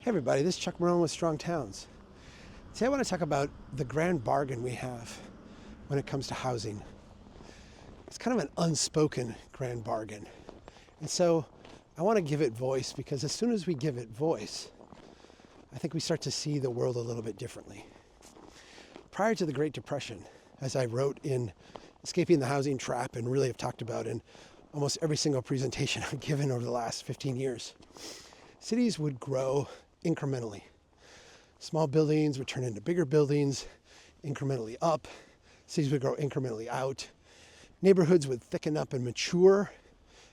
Hey everybody, this is Chuck Marone with Strong Towns. Today I want to talk about the grand bargain we have when it comes to housing. It's kind of an unspoken grand bargain. And so I want to give it voice because as soon as we give it voice, I think we start to see the world a little bit differently. Prior to the Great Depression, as I wrote in Escaping the Housing Trap and really have talked about in almost every single presentation I've given over the last 15 years, cities would grow incrementally. Small buildings would turn into bigger buildings, incrementally up. Cities would grow incrementally out. Neighborhoods would thicken up and mature,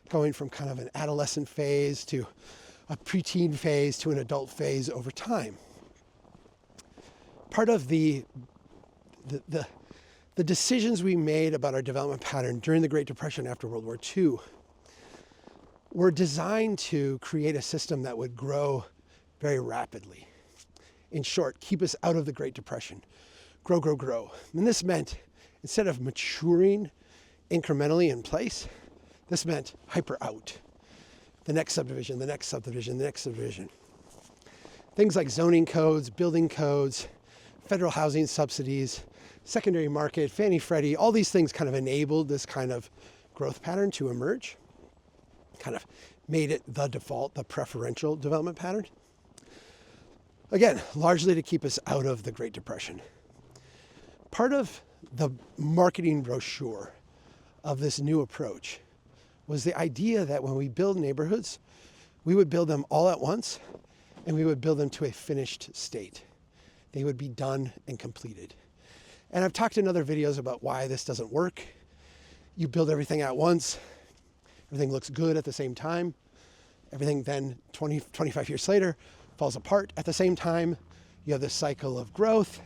going from kind of an adolescent phase to a preteen phase to an adult phase over time. Part of the decisions we made about our development pattern during the Great Depression after World War II were designed to create a system that would grow very rapidly. In short, keep us out of the Great Depression. Grow, grow, grow. And this meant, instead of maturing incrementally in place, this meant hyper out. The next subdivision, the next subdivision, the next subdivision. Things like zoning codes, building codes, federal housing subsidies, secondary market, Fannie Freddie, all these things kind of enabled this kind of growth pattern to emerge, kind of made it the default, the preferential development pattern. Again, largely to keep us out of the Great Depression. Part of the marketing brochure of this new approach was the idea that when we build neighborhoods, we would build them all at once and we would build them to a finished state. They would be done and completed. And I've talked in other videos about why this doesn't work. You build everything at once, everything looks good at the same time. Everything then 25 years later falls apart at the same time. You have this cycle of growth,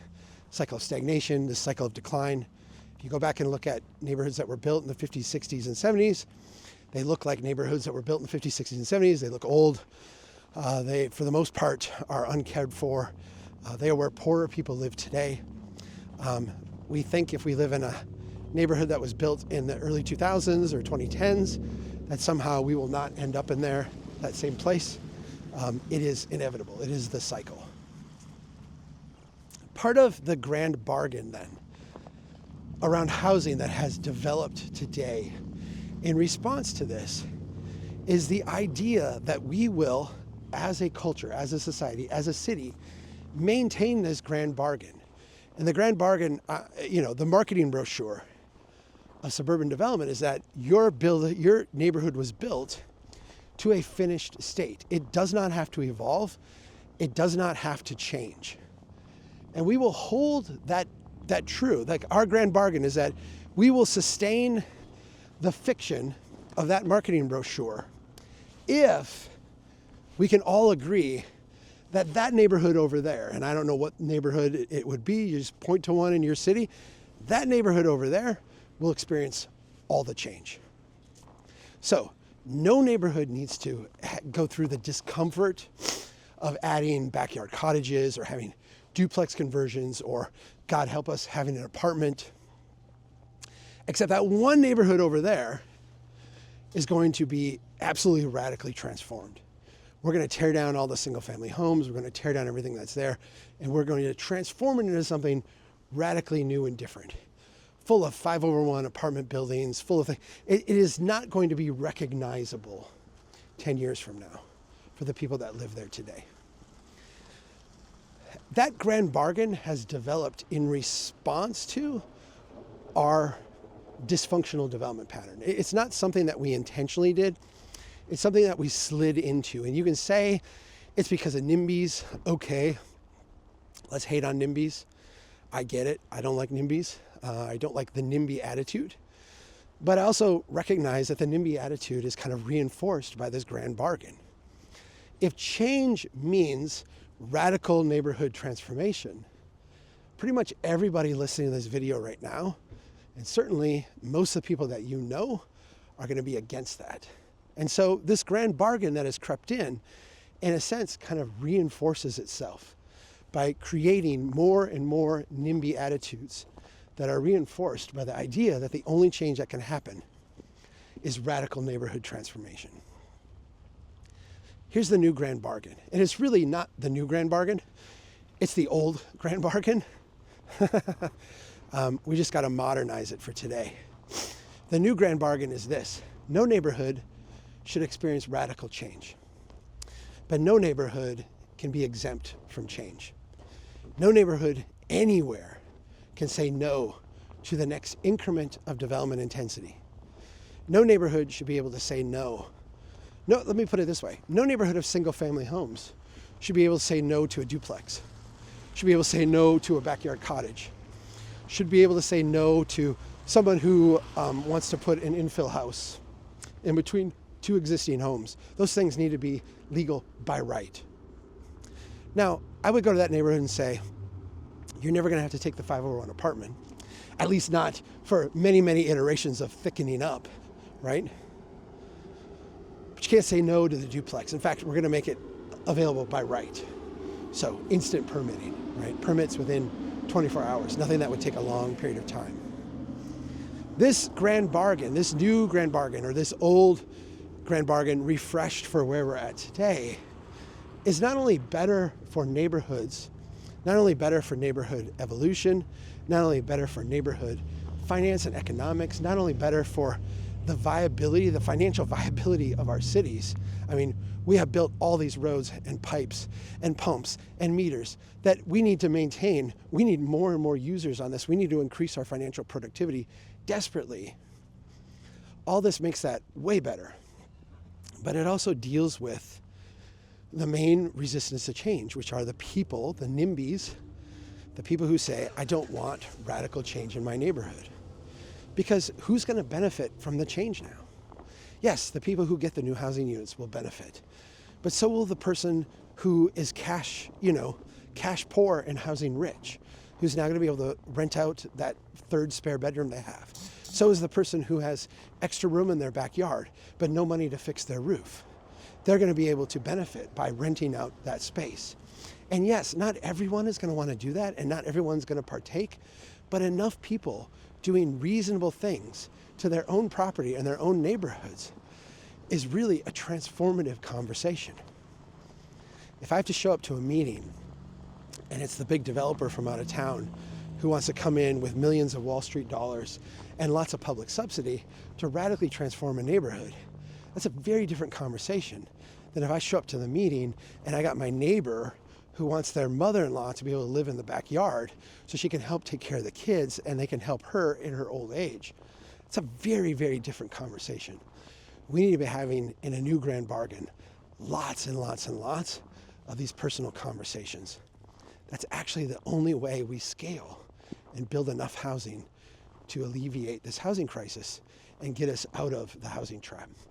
cycle of stagnation, this cycle of decline. If you go back and look at neighborhoods that were built in the 50s, 60s, and 70s, they look like neighborhoods that were built in the 50s, 60s, and 70s. They look old. They, for the most part, are uncared for. They are where poorer people live today. We think if we live in a neighborhood that was built in the early 2000s or 2010s, that somehow we will not end up in that same place. It is inevitable. It is the cycle. Part of the grand bargain then around housing that has developed today in response to this is the idea that we will, as a culture, as a society, as a city, maintain this grand bargain. And the grand bargain, the marketing brochure of suburban development is that your neighborhood was built to a finished state. It does not have to evolve. It does not have to change. And we will hold that true. Like our grand bargain is that we will sustain the fiction of that marketing brochure if we can all agree that neighborhood over there, and I don't know what neighborhood it would be, you just point to one in your city, that neighborhood over there will experience all the change. So no neighborhood needs to go through the discomfort of adding backyard cottages or having duplex conversions or, God help us, having an apartment. Except that one neighborhood over there is going to be absolutely radically transformed. We're going to tear down all the single family homes. We're going to tear down everything that's there. And we're going to transform it into something radically new and different. Full of 5/1 apartment buildings, full of things. It is not going to be recognizable 10 years from now for the people that live there today. That grand bargain has developed in response to our dysfunctional development pattern. It's not something that we intentionally did. It's something that we slid into. And you can say it's because of NIMBYs. Okay, let's hate on NIMBYs. I get it. I don't like NIMBYs. I don't like the NIMBY attitude. But I also recognize that the NIMBY attitude is kind of reinforced by this grand bargain. If change means radical neighborhood transformation, pretty much everybody listening to this video right now, and certainly most of the people that you know, are going to be against that. And so this grand bargain that has crept in a sense, kind of reinforces itself by creating more and more NIMBY attitudes that are reinforced by the idea that the only change that can happen is radical neighborhood transformation. Here's the new grand bargain. And it's really not the new grand bargain. It's the old grand bargain. We just got to modernize it for today. The new grand bargain is this. No neighborhood should experience radical change. But no neighborhood can be exempt from change. No neighborhood anywhere can say no to the next increment of development intensity. No neighborhood should be able to say no. No, let me put it this way. No neighborhood of single-family homes should be able to say no to a duplex. Should be able to say no to a backyard cottage. Should be able to say no to someone who wants to put an infill house in between two existing homes. Those things need to be legal by right. Now, I would go to that neighborhood and say, you're never going to have to take the 501 apartment, at least not for many, many iterations of thickening up, right? But you can't say no to the duplex. In fact, we're going to make it available by right. So instant permitting, right? Permits within 24 hours, nothing that would take a long period of time. This grand bargain, this new grand bargain, or this old grand bargain refreshed for where we're at today, is not only better for neighborhoods, not only better for neighborhood evolution, not only better for neighborhood finance and economics, not only better for the viability, the financial viability of our cities. I mean, we have built all these roads and pipes and pumps and meters that we need to maintain. We need more and more users on this. We need to increase our financial productivity desperately. All this makes that way better. But it also deals with the main resistance to change, which are the people, the NIMBYs, the people who say, I don't want radical change in my neighborhood. Because who's going to benefit from the change now? Yes, the people who get the new housing units will benefit, but so will the person who is cash poor and housing rich, who's now going to be able to rent out that third spare bedroom they have. So is the person who has extra room in their backyard, but no money to fix their roof. They're going to be able to benefit by renting out that space. And yes, not everyone is going to want to do that, and not everyone's going to partake, but enough people doing reasonable things to their own property and their own neighborhoods is really a transformative conversation. If I have to show up to a meeting and it's the big developer from out of town who wants to come in with millions of Wall Street dollars and lots of public subsidy to radically transform a neighborhood, that's a very different conversation than if I show up to the meeting and I got my neighbor who wants their mother-in-law to be able to live in the backyard so she can help take care of the kids and they can help her in her old age. It's a very, very different conversation. We need to be having, in a new grand bargain, lots and lots and lots of these personal conversations. That's actually the only way we scale and build enough housing to alleviate this housing crisis and get us out of the housing trap.